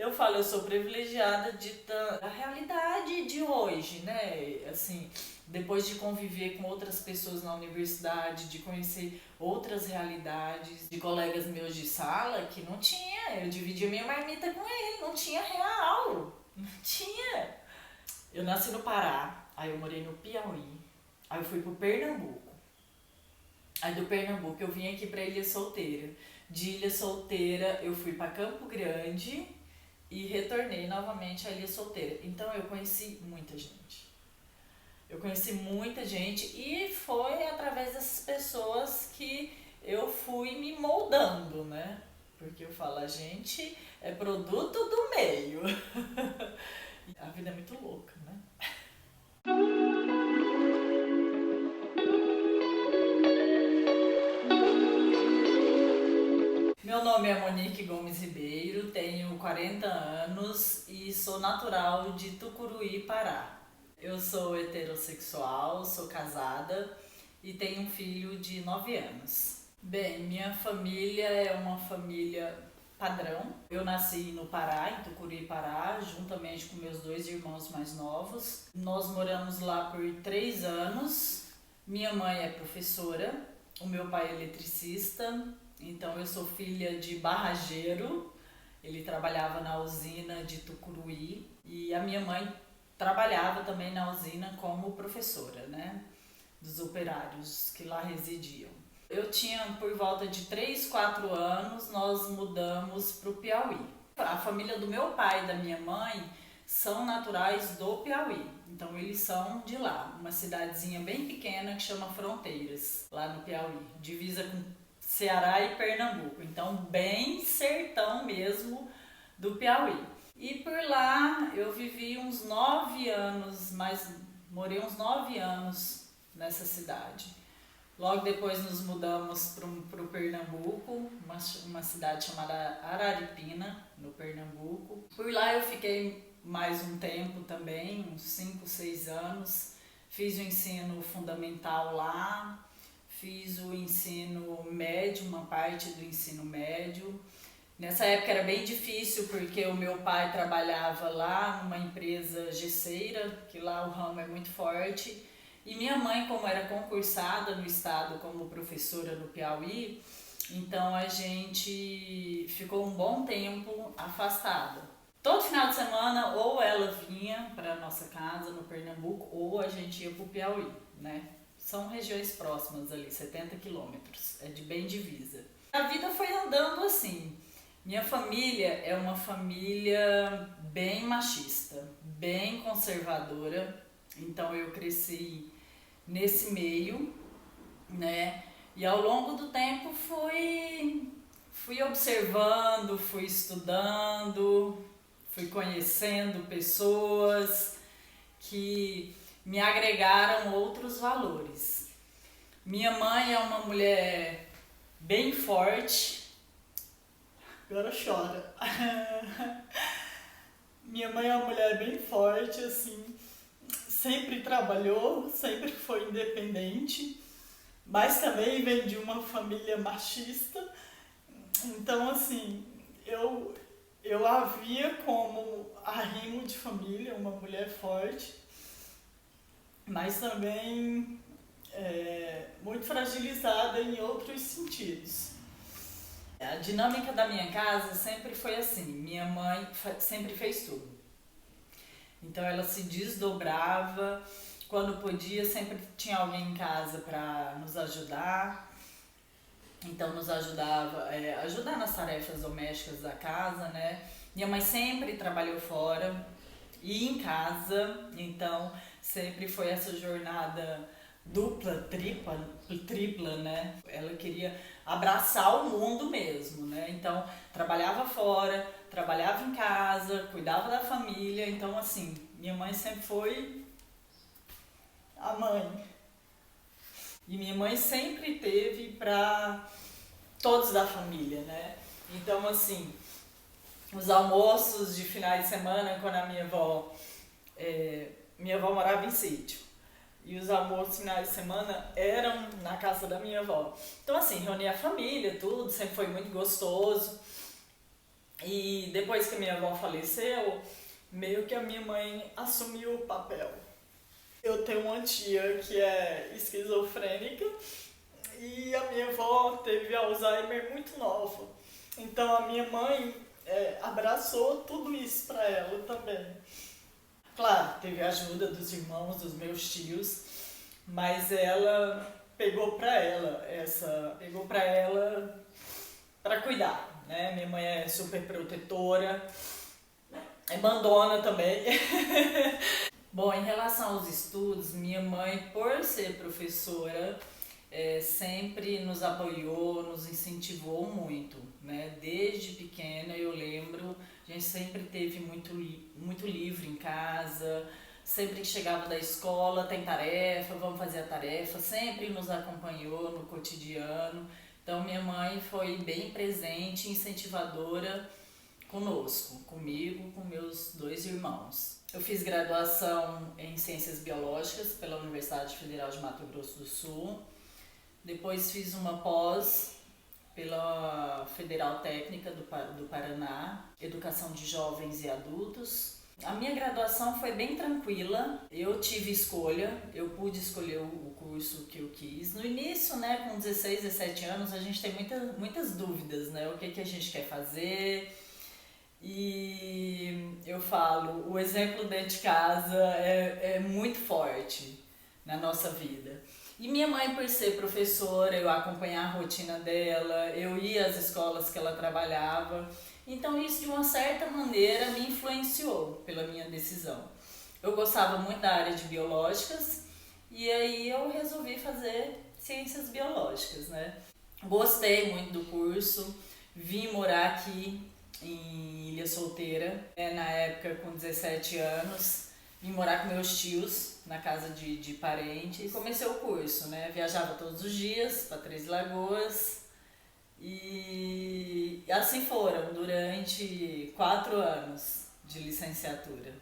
Eu falo, eu sou privilegiada da realidade de hoje, né? Assim, depois de conviver com outras pessoas na universidade, de conhecer outras realidades, de colegas meus de sala que não tinha, eu dividia minha marmita com ele, não tinha real, não tinha. Eu nasci no Pará, aí eu morei no Piauí, aí eu fui pro Pernambuco. Aí do Pernambuco eu vim aqui pra Ilha Solteira. De Ilha Solteira eu fui pra Campo Grande e retornei novamente à Ilha Solteira. Então eu conheci muita gente. Eu conheci muita gente e foi através dessas pessoas que eu fui me moldando, né? Porque eu falo, a gente é produto do meio. A vida é muito louca, né? Meu nome é Monique Gomes Ribeiro, tenho 40 anos e sou natural de Tucuruí, Pará. Eu sou heterossexual, sou casada e tenho um filho de 9 anos. Bem, minha família é uma família padrão. Eu nasci no Pará, em Tucuruí, Pará, juntamente com meus dois irmãos mais novos. Nós moramos lá por 3 anos. Minha mãe é professora, o meu pai é eletricista, então eu sou filha de barrageiro. Ele trabalhava na usina de Tucuruí e a minha mãe trabalhava também na usina como professora, né, dos operários que lá residiam. Eu tinha por volta de 3, 4 anos, nós mudamos para o Piauí. A família do meu pai e da minha mãe são naturais do Piauí, então eles são de lá, uma cidadezinha bem pequena que chama Fronteiras, lá no Piauí, divisa com Ceará e Pernambuco, então bem sertão mesmo do Piauí. E por lá eu vivi uns 9 anos, morei uns 9 anos nessa cidade. Logo depois nos mudamos para o Pernambuco, uma cidade chamada Araripina, no Pernambuco. Por lá eu fiquei mais um tempo também, uns 5, 6 anos. Fiz o ensino fundamental lá, fiz o ensino médio, uma parte do ensino médio. Nessa época era bem difícil porque o meu pai trabalhava lá numa empresa gesseira, que lá o ramo é muito forte. E minha mãe, como era concursada no estado como professora no Piauí, então a gente ficou um bom tempo afastada. Todo final de semana ou ela vinha para nossa casa no Pernambuco ou a gente ia para o Piauí, né? São regiões próximas ali, 70 quilômetros, é de bem divisa. A vida foi andando assim. Minha família é uma família bem machista, bem conservadora, então eu cresci nesse meio, né? E ao longo do tempo fui observando, fui estudando, fui conhecendo pessoas que me agregaram outros valores. Minha mãe é uma mulher bem forte. Agora chora. Minha mãe é uma mulher bem forte, assim, sempre trabalhou, sempre foi independente, mas também vem de uma família machista. Então, assim, eu a via como arrimo de família, uma mulher forte, mas também muito fragilizada em outros sentidos. A dinâmica da minha casa sempre foi assim, minha mãe sempre fez tudo. Então ela se desdobrava, quando podia sempre tinha alguém em casa para nos ajudar. Então nos ajudava, ajudar nas tarefas domésticas da casa, né? Minha mãe sempre trabalhou fora e em casa, então sempre foi essa jornada dupla, tripla, né? Ela queria abraçar o mundo mesmo, né? Então trabalhava fora, trabalhava em casa, cuidava da família, então assim, minha mãe sempre foi a mãe. E minha mãe sempre teve para todos da família, né? Então assim, os almoços de finais de semana, quando a minha avó morava em sítio, e os almoços finais de semana eram na casa da minha avó. Então assim, reunia a família, tudo, sempre foi muito gostoso. E depois que minha avó faleceu, meio que a minha mãe assumiu o papel. Eu tenho uma tia que é esquizofrênica e a minha avó teve Alzheimer muito nova. Então a minha mãe abraçou tudo isso para ela também. Claro, teve a ajuda dos irmãos, dos meus tios, mas ela pegou para ela para cuidar, né? Minha mãe é super protetora, é mandona também. Bom, em relação aos estudos, minha mãe, por ser professora, sempre nos apoiou, nos incentivou muito, né? Desde pequena eu lembro, a gente sempre teve muito livro em casa, sempre que chegava da escola tem tarefa, vamos fazer a tarefa, sempre nos acompanhou no cotidiano. Então minha mãe foi bem presente, incentivadora conosco, comigo, com meus dois irmãos. Eu fiz graduação em Ciências Biológicas pela Universidade Federal de Mato Grosso do Sul. Depois fiz uma pós pela Federal Técnica do Paraná, Educação de Jovens e Adultos. A minha graduação foi bem tranquila, eu tive escolha, eu pude escolher o curso que eu quis. No início, né, com 16, 17 anos, a gente tem muitas dúvidas, né, o que a gente quer fazer. E eu falo, o exemplo dentro de casa é muito forte na nossa vida. E minha mãe, por ser professora, eu acompanhar a rotina dela, eu ia às escolas que ela trabalhava. Então isso de uma certa maneira me influenciou pela minha decisão. Eu gostava muito da área de biológicas e aí eu resolvi fazer ciências biológicas, né? Gostei muito do curso, vim morar aqui em Ilha Solteira, na época com 17 anos, vim morar com meus tios na casa de parentes. Comecei o curso, né? Viajava todos os dias para Três Lagoas e assim foram durante 4 anos de licenciatura.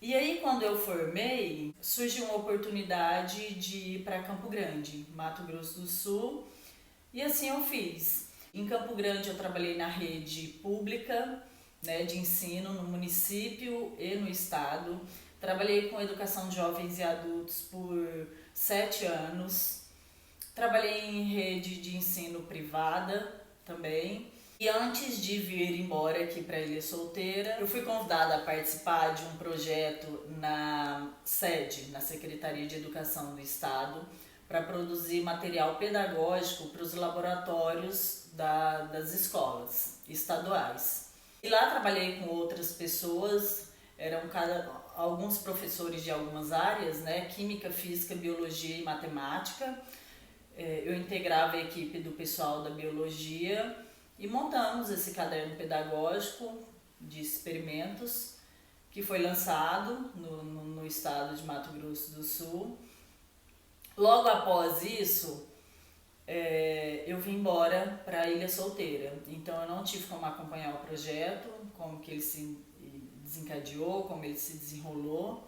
E aí quando eu formei, surgiu uma oportunidade de ir para Campo Grande, Mato Grosso do Sul, e assim eu fiz. Em Campo Grande eu trabalhei na rede pública, né, de ensino no município e no estado. Trabalhei com educação de jovens e adultos por 7 anos. Trabalhei em rede de ensino privada também. E antes de vir embora aqui para Ilha Solteira, eu fui convidada a participar de um projeto na sede, na Secretaria de Educação do Estado, para produzir material pedagógico para os laboratórios das escolas estaduais. E lá trabalhei com outras pessoas, alguns professores de algumas áreas, né? Química, física, biologia e matemática. Eu integrava a equipe do pessoal da biologia e montamos esse caderno pedagógico de experimentos que foi lançado no estado de Mato Grosso do Sul. Logo após isso, eu vim embora para a Ilha Solteira, então eu não tive como acompanhar o projeto, como que ele se desencadeou, como ele se desenrolou.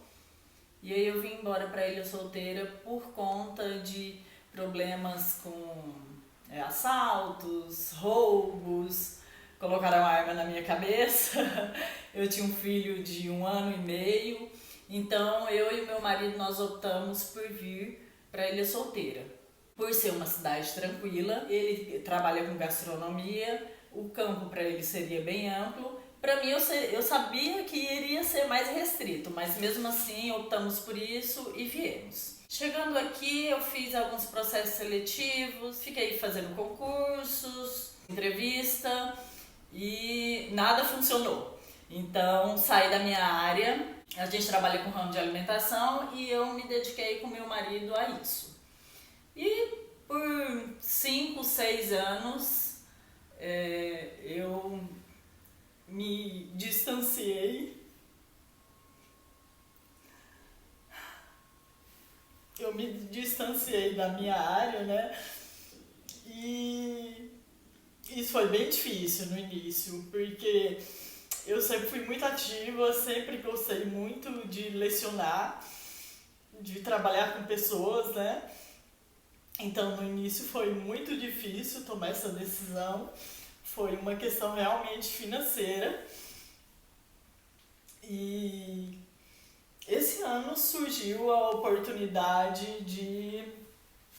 E aí eu vim embora para a Ilha Solteira por conta de problemas com assaltos, roubos, colocaram uma arma na minha cabeça. Eu tinha um filho de 1 ano e meio, então eu e o meu marido nós optamos por vir para a Ilha Solteira. Por ser uma cidade tranquila, ele trabalha com gastronomia, o campo para ele seria bem amplo. Para mim eu sabia que iria ser mais restrito, mas mesmo assim optamos por isso e viemos. Chegando aqui eu fiz alguns processos seletivos, fiquei fazendo concursos, entrevista e nada funcionou. Então saí da minha área, a gente trabalha com ramo de alimentação e eu me dediquei com meu marido a isso. E por 5, 6 anos eu me distanciei. Eu me distanciei da minha área, né? E isso foi bem difícil no início, porque eu sempre fui muito ativa, sempre gostei muito de lecionar, de trabalhar com pessoas, né? Então no início foi muito difícil tomar essa decisão. foi uma questão realmente financeira. E esse ano surgiu a oportunidade de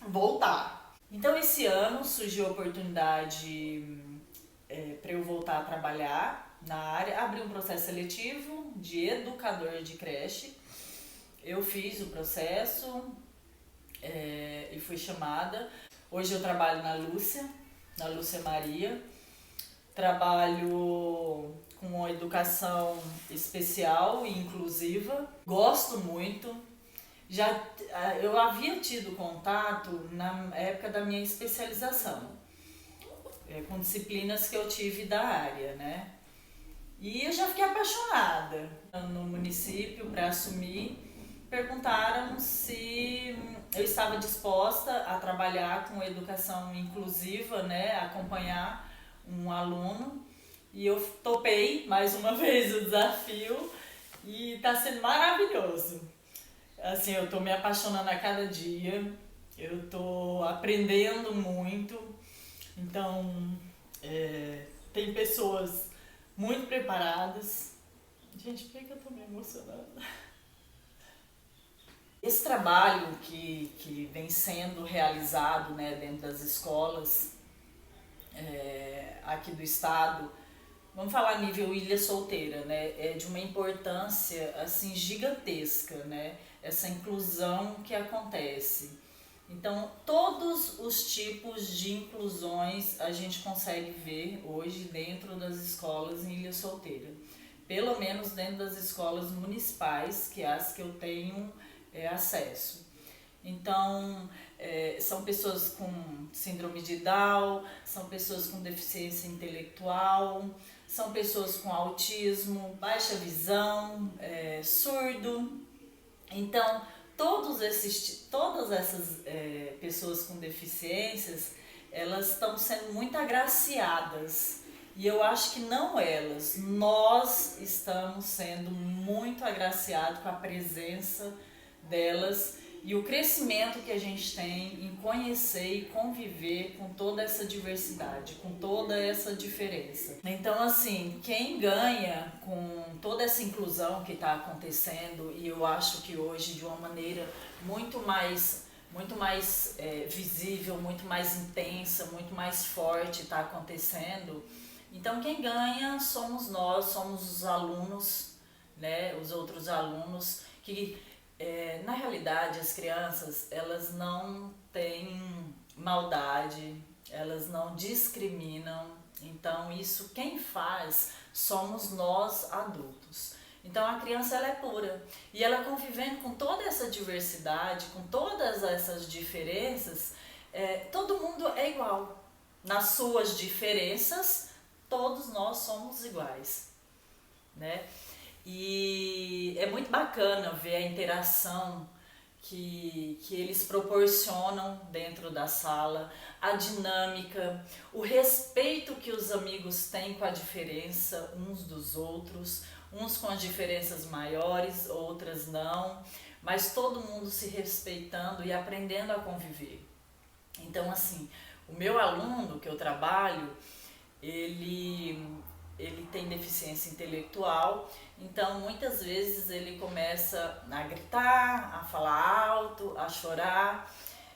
voltar. Então esse ano surgiu a oportunidade para eu voltar a trabalhar na área, abri um processo seletivo de educador de creche. Eu fiz o processo e fui chamada. Hoje eu trabalho na Lúcia Maria. Trabalho com educação especial e inclusiva. Gosto muito. Eu havia tido contato na época da minha especialização, com disciplinas que eu tive da área, né? E eu já fiquei apaixonada. No município, para assumir, perguntaram se eu estava disposta a trabalhar com educação inclusiva, né? Acompanhar um aluno. E eu topei mais uma vez o desafio e está sendo maravilhoso. Assim, eu tô me apaixonando a cada dia, eu tô aprendendo muito. Então, tem pessoas muito preparadas. Gente, por que eu tô me emocionando? Esse trabalho que vem sendo realizado, né, dentro das escolas aqui do estado, vamos falar a nível Ilha Solteira, né, é de uma importância assim gigantesca, né, essa inclusão que acontece. Então, todos os tipos de inclusões a gente consegue ver hoje dentro das escolas em Ilha Solteira. Pelo menos dentro das escolas municipais, que é as que eu tenho acesso. Então, são pessoas com síndrome de Down, são pessoas com deficiência intelectual, são pessoas com autismo, baixa visão, surdo. Então, todas essas pessoas com deficiências, elas estão sendo muito agraciadas. E eu acho que não elas, nós estamos sendo muito agraciados com a presença delas e o crescimento que a gente tem em conhecer e conviver com toda essa diversidade, com toda essa diferença. Então, assim, quem ganha com toda essa inclusão que está acontecendo, e eu acho que hoje de uma maneira muito mais visível, muito mais intensa, muito mais forte está acontecendo. Então quem ganha somos nós, somos os alunos, né, os outros alunos que na realidade as crianças elas não têm maldade, elas não discriminam. Então isso quem faz somos nós adultos. Então a criança ela é pura e ela convivendo com toda essa diversidade, com todas essas diferenças, todo mundo é igual. Nas suas diferenças, todos nós somos iguais, né? E é muito bacana ver a interação que eles proporcionam dentro da sala, a dinâmica, o respeito que os amigos têm com a diferença uns dos outros, uns com as diferenças maiores, outras não, mas todo mundo se respeitando e aprendendo a conviver. Então, assim, o meu aluno que eu trabalho, ele tem deficiência intelectual, então muitas vezes ele começa a gritar, a falar alto, a chorar,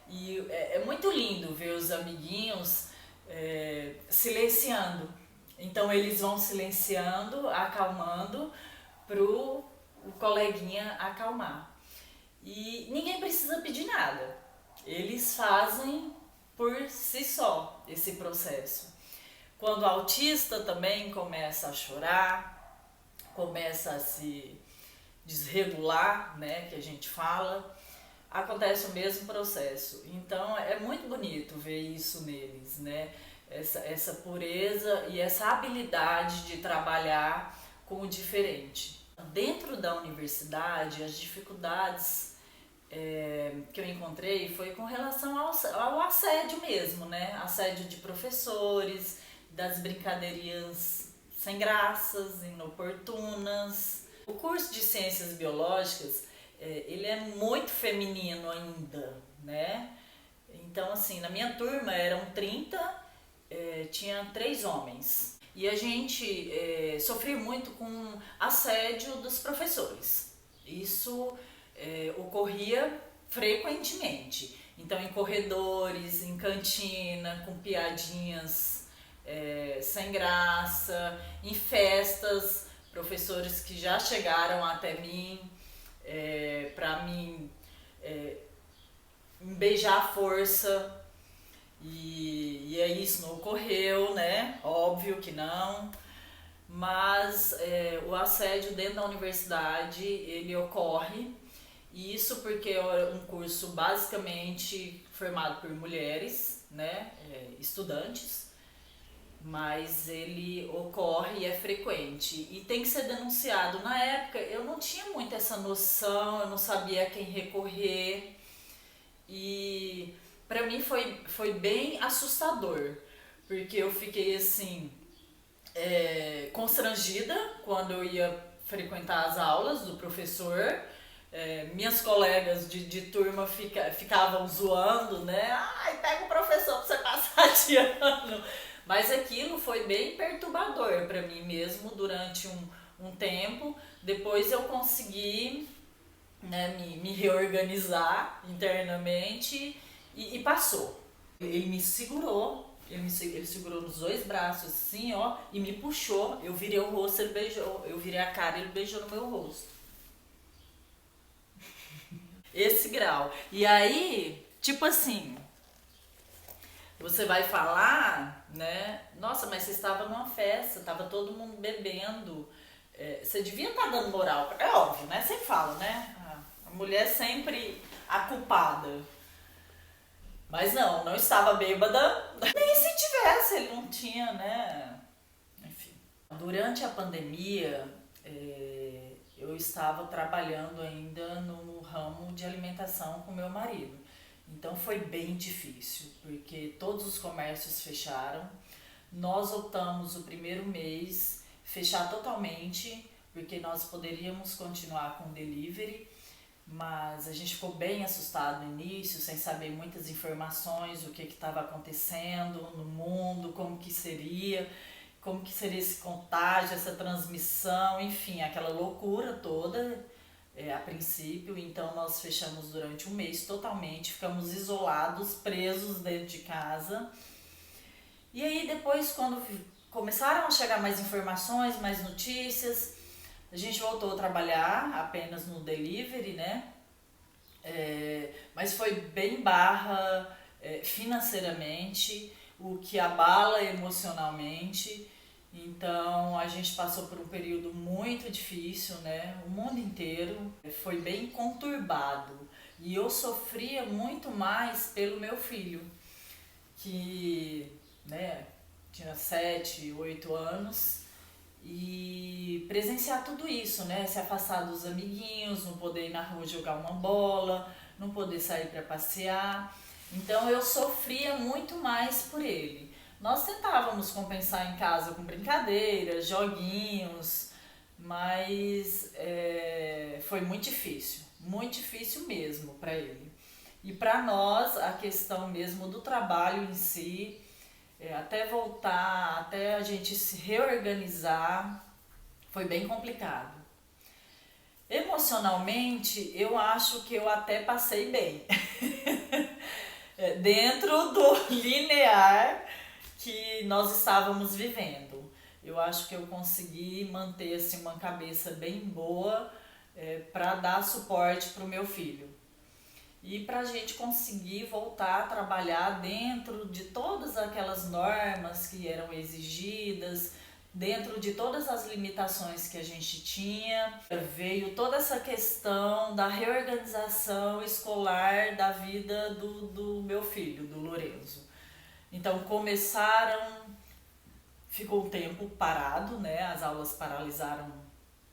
e é muito lindo ver os amiguinhos silenciando. Então eles vão silenciando, acalmando pro o coleguinha acalmar. E ninguém precisa pedir nada, eles fazem por si só esse processo. Quando o autista também começa a chorar, começa a se desregular, né, que a gente fala, acontece o mesmo processo. Então é muito bonito ver isso neles, né? Essa pureza e essa habilidade de trabalhar com o diferente. Dentro da universidade, as dificuldades que eu encontrei foi com relação ao assédio mesmo, né? Assédio de professores, das brincadeirinhas sem graças, inoportunas. O curso de Ciências Biológicas, ele é muito feminino ainda, né? Então, assim, na minha turma eram 30, tinha 3 homens. E a gente sofria muito com assédio dos professores. Isso ocorria frequentemente. Então, em corredores, em cantina, com piadinhas sem graça, em festas, professores que já chegaram até mim para mim beijar à força. E aí isso não ocorreu, né? Óbvio que não. Mas o assédio dentro da universidade, ele ocorre. E isso porque é um curso basicamente formado por mulheres, né? Estudantes. Mas ele ocorre e é frequente. E tem que ser denunciado. Na época eu não tinha muito essa noção, eu não sabia a quem recorrer. E pra mim foi bem assustador, porque eu fiquei assim, constrangida quando eu ia frequentar as aulas do professor. Minhas colegas de turma ficavam zoando, né? Ai, pega o professor pra você passar de ano. Mas aquilo foi bem perturbador pra mim mesmo durante um tempo. Depois eu consegui, né, me reorganizar internamente e passou. Ele me segurou, ele segurou nos 2 braços assim, ó, e me puxou. Eu virei o rosto, ele beijou. Eu virei a cara, ele beijou no meu rosto. Esse grau. E aí, tipo assim, você vai falar, né? Nossa, mas você estava numa festa, estava todo mundo bebendo. Você devia estar dando moral. É óbvio, né? Você fala, né? A mulher sempre a culpada. Mas não estava bêbada. Nem se tivesse, ele não tinha, né? Enfim. Durante a pandemia, eu estava trabalhando ainda no ramo de alimentação com meu marido. Então foi bem difícil, porque todos os comércios fecharam. Nós optamos o primeiro mês fechar totalmente, porque nós poderíamos continuar com delivery, mas a gente ficou bem assustado no início, sem saber muitas informações, o que estava acontecendo no mundo, como que seria esse contágio, essa transmissão, enfim, aquela loucura toda a princípio. Então nós fechamos durante um mês totalmente, ficamos isolados, presos dentro de casa. E aí depois, quando começaram a chegar mais informações, mais notícias, a gente voltou a trabalhar apenas no delivery, né? Mas foi bem barra financeiramente, o que abala emocionalmente. Então a gente passou por um período muito difícil, né? O mundo inteiro foi bem conturbado. E eu sofria muito mais pelo meu filho, que, né, tinha 7, 8 anos, e presenciar tudo isso, né? Se afastar dos amiguinhos, não poder ir na rua jogar uma bola, não poder sair para passear. Então eu sofria muito mais por ele. Nós tentávamos compensar em casa com brincadeiras, joguinhos, mas foi muito difícil mesmo para ele. E para nós, a questão mesmo do trabalho em si, até voltar, até a gente se reorganizar, foi bem complicado. Emocionalmente, eu acho que eu até passei bem. Dentro do linear que nós estávamos vivendo. Eu acho que eu consegui manter assim, uma cabeça bem boa para dar suporte para o meu filho. E para a gente conseguir voltar a trabalhar dentro de todas aquelas normas que eram exigidas, dentro de todas as limitações que a gente tinha, veio toda essa questão da reorganização escolar da vida do meu filho, do Lorenzo. Então ficou um tempo parado, né? As aulas paralisaram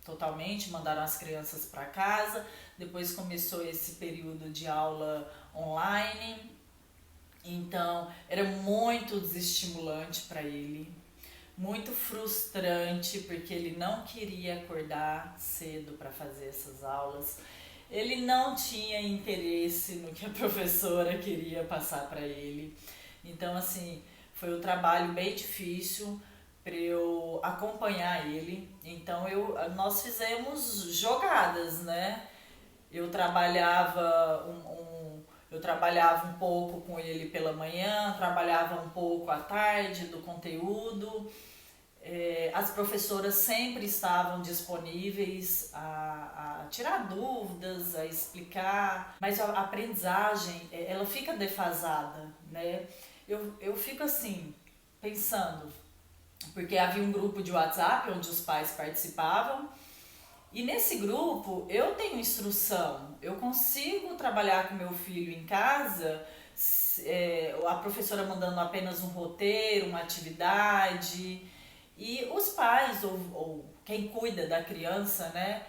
totalmente, mandaram as crianças para casa. Depois começou esse período de aula online. Então era muito desestimulante para ele, muito frustrante, porque ele não queria acordar cedo para fazer essas aulas. Ele não tinha interesse no que a professora queria passar para ele. Então, assim, Foi um trabalho bem difícil para eu acompanhar ele. Então nós fizemos jogadas, né? Eu trabalhava eu trabalhava um pouco com ele pela manhã, trabalhava um pouco à tarde do conteúdo. As professoras sempre estavam disponíveis a tirar dúvidas, a explicar, mas a aprendizagem ela fica defasada, né? Eu fico assim, pensando, porque havia um grupo de WhatsApp onde os pais participavam, e nesse grupo eu tenho instrução, eu consigo trabalhar com meu filho em casa, a professora mandando apenas um roteiro, uma atividade, e os pais ou quem cuida da criança, né,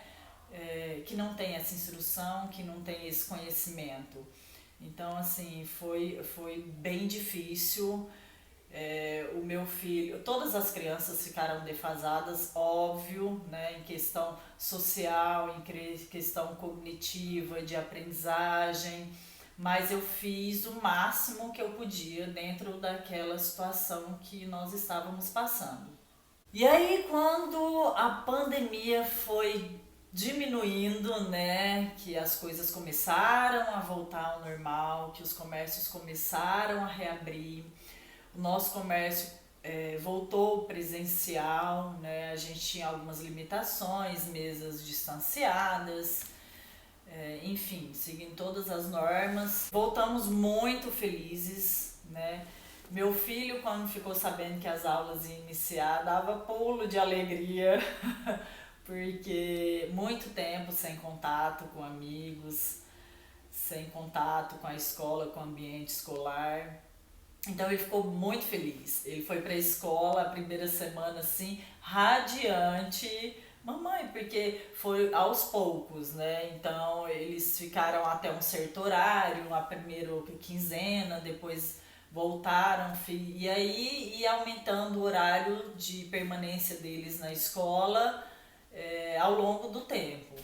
que não tem essa instrução, que não tem esse conhecimento. Então, assim, foi bem difícil. O meu filho, todas as crianças ficaram defasadas, óbvio, né, em questão social, em questão cognitiva, de aprendizagem, mas eu fiz o máximo que eu podia dentro daquela situação que nós estávamos passando. E aí, quando a pandemia foi diminuindo, né, que as coisas começaram a voltar ao normal, que os comércios começaram a reabrir, o nosso comércio voltou presencial, né? A gente tinha algumas limitações, mesas distanciadas, enfim, seguindo todas as normas. Voltamos muito felizes, né? Meu filho, quando ficou sabendo que as aulas iam iniciar, dava pulo de alegria, porque muito tempo sem contato com amigos, sem contato com a escola, com o ambiente escolar. Então ele ficou muito feliz. Ele foi para a escola a primeira semana assim, radiante. Mamãe, porque foi aos poucos, né? Então eles ficaram até um certo horário, a primeira quinzena, depois voltaram, e aí ia aumentando o horário de permanência deles na escola ao longo do tempo.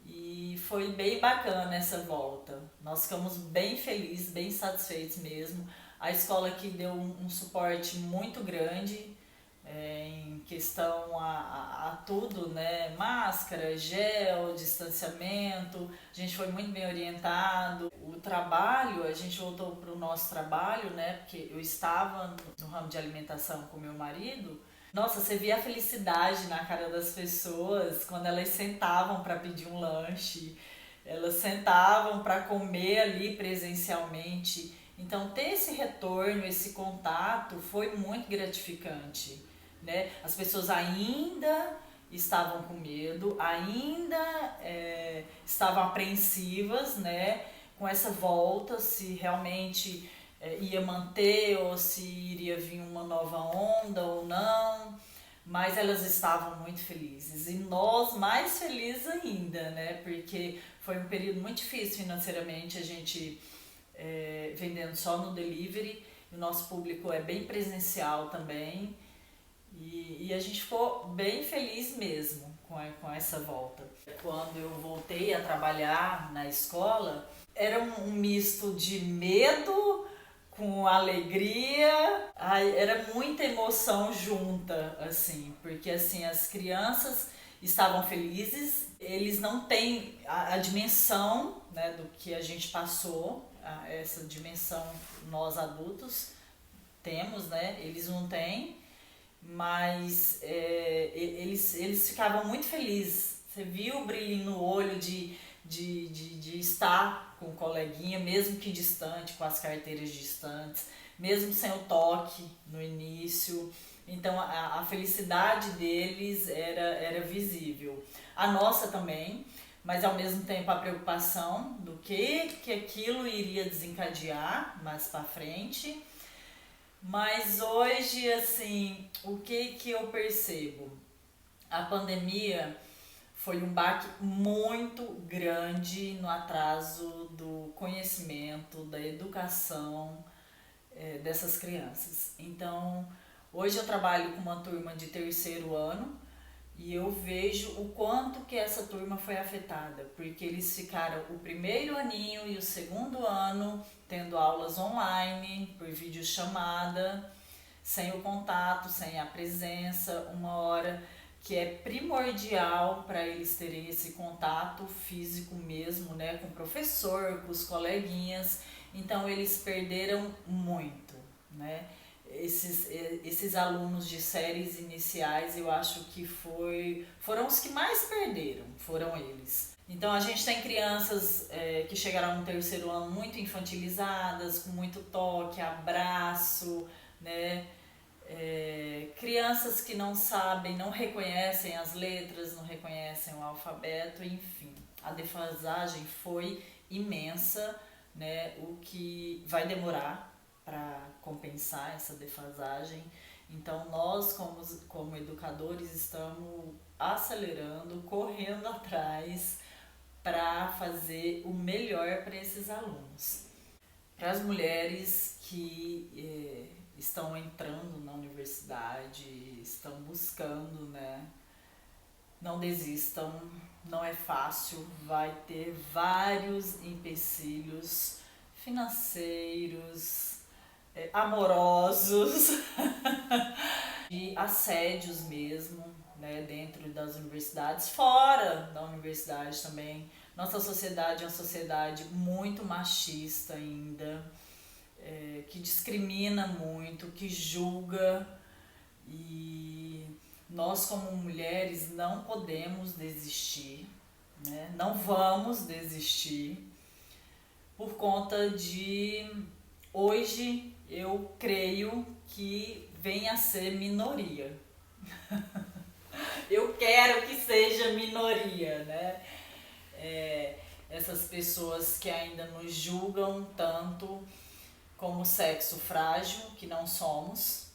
E foi bem bacana essa volta. Nós ficamos bem felizes, bem satisfeitos mesmo. A escola aqui deu um suporte muito grande em questão a tudo, né? Máscara, gel, distanciamento. A gente foi muito bem orientado. O trabalho, a gente voltou para o nosso trabalho, né? Porque eu estava no ramo de alimentação com meu marido. Nossa, você via a felicidade na cara das pessoas quando elas sentavam para pedir um lanche, elas sentavam para comer ali presencialmente. Então, ter esse retorno, esse contato foi muito gratificante, né? As pessoas ainda estavam com medo, ainda estavam apreensivas, né? Com essa volta, se realmente ia manter ou se iria vir uma nova onda ou não, mas elas estavam muito felizes e nós mais felizes ainda, né? Porque foi um período muito difícil financeiramente, a gente vendendo só no delivery, o nosso público é bem presencial também e a gente ficou bem feliz mesmo com essa volta. Quando eu voltei a trabalhar na escola, era um misto de medo com alegria, era muita emoção junta, assim, porque assim, as crianças estavam felizes, eles não têm a dimensão, né, do que a gente passou, essa dimensão nós adultos temos, né, eles não têm, mas eles ficavam muito felizes, você viu o brilho no olho de estar com o coleguinha, mesmo que distante, com as carteiras distantes, mesmo sem o toque no início. Então a felicidade deles era visível. A nossa também, mas ao mesmo tempo a preocupação do que aquilo iria desencadear mais para frente. Mas hoje, assim, o que eu percebo? A pandemia foi um baque muito grande no atraso do conhecimento, da educação dessas crianças. Então, hoje eu trabalho com uma turma de terceiro ano e eu vejo o quanto que essa turma foi afetada, porque eles ficaram o primeiro aninho e o segundo ano tendo aulas online, por videochamada, sem o contato, sem a presença, uma hora que é primordial para eles terem esse contato físico mesmo, né, com o professor, com os coleguinhas. Então eles perderam muito, né? Esses alunos de séries iniciais, eu acho que foram os que mais perderam, foram eles. Então a gente tem crianças que chegaram no terceiro ano muito infantilizadas, com muito toque, abraço, né? Crianças que não sabem, não reconhecem as letras, não reconhecem o alfabeto, enfim. A defasagem foi imensa, né? O que vai demorar para compensar essa defasagem. Então nós como educadores estamos acelerando, correndo atrás para fazer o melhor para esses alunos. Para as mulheres que estão entrando na universidade, estão buscando, né? Não desistam, não é fácil, vai ter vários empecilhos financeiros, amorosos, de assédios mesmo, né, dentro das universidades, fora da universidade também. Nossa sociedade é uma sociedade muito machista ainda, que discrimina muito, que julga, e nós como mulheres não podemos desistir, né? Não vamos desistir por conta de hoje eu creio que venha a ser minoria. Eu quero que seja minoria, né? Essas pessoas que ainda nos julgam tanto como sexo frágil, que não somos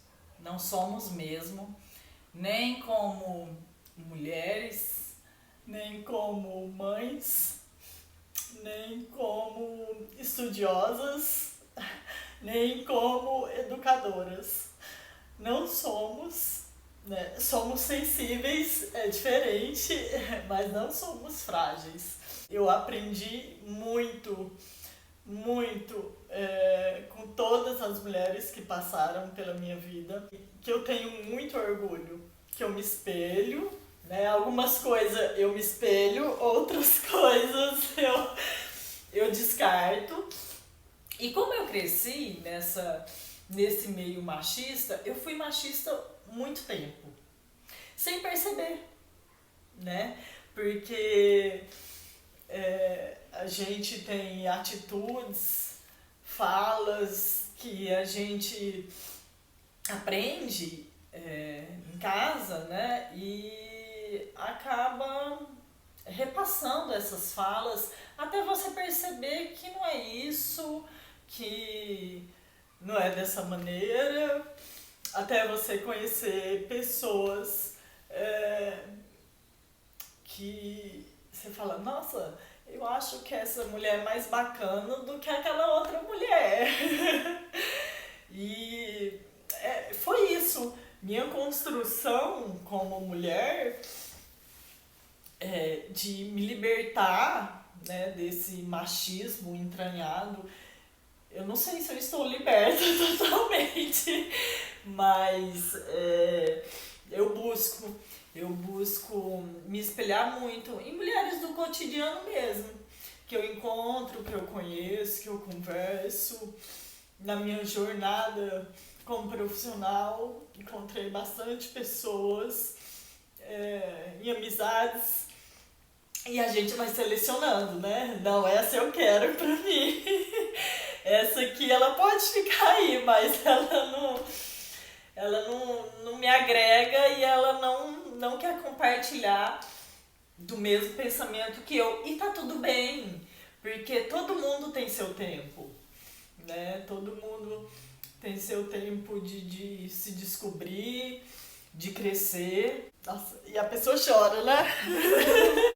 mesmo, nem como mulheres, nem como mães, nem como estudiosas, nem como educadoras. Não somos, né? Somos sensíveis, é diferente, mas não somos frágeis. Eu aprendi muito com todas as mulheres que passaram pela minha vida, que eu tenho muito orgulho, que eu me espelho, né? Algumas coisas eu me espelho, outras coisas eu descarto. E como eu cresci nesse meio machista, eu fui machista muito tempo, sem perceber, né? Porque a gente tem atitudes, falas que a gente aprende em casa, né? E acaba repassando essas falas até você perceber que não é isso, que não é dessa maneira, até você conhecer pessoas que você fala, nossa, eu acho que essa mulher é mais bacana do que aquela outra mulher. E foi isso. Minha construção como mulher de me libertar, né, desse machismo entranhado. Eu não sei se eu estou liberta totalmente, mas eu busco me espelhar muito em mulheres do cotidiano mesmo, que eu encontro, que eu conheço, que eu converso. Na minha jornada como profissional, encontrei bastante pessoas em amizades, e a gente vai selecionando, né? Não, essa eu quero pra mim. Essa aqui ela pode ficar aí, mas ela não me agrega, e ela não quer compartilhar do mesmo pensamento que eu. E tá tudo bem, porque todo mundo tem seu tempo, né? Todo mundo tem seu tempo de se descobrir, de crescer. Nossa, e a pessoa chora, né?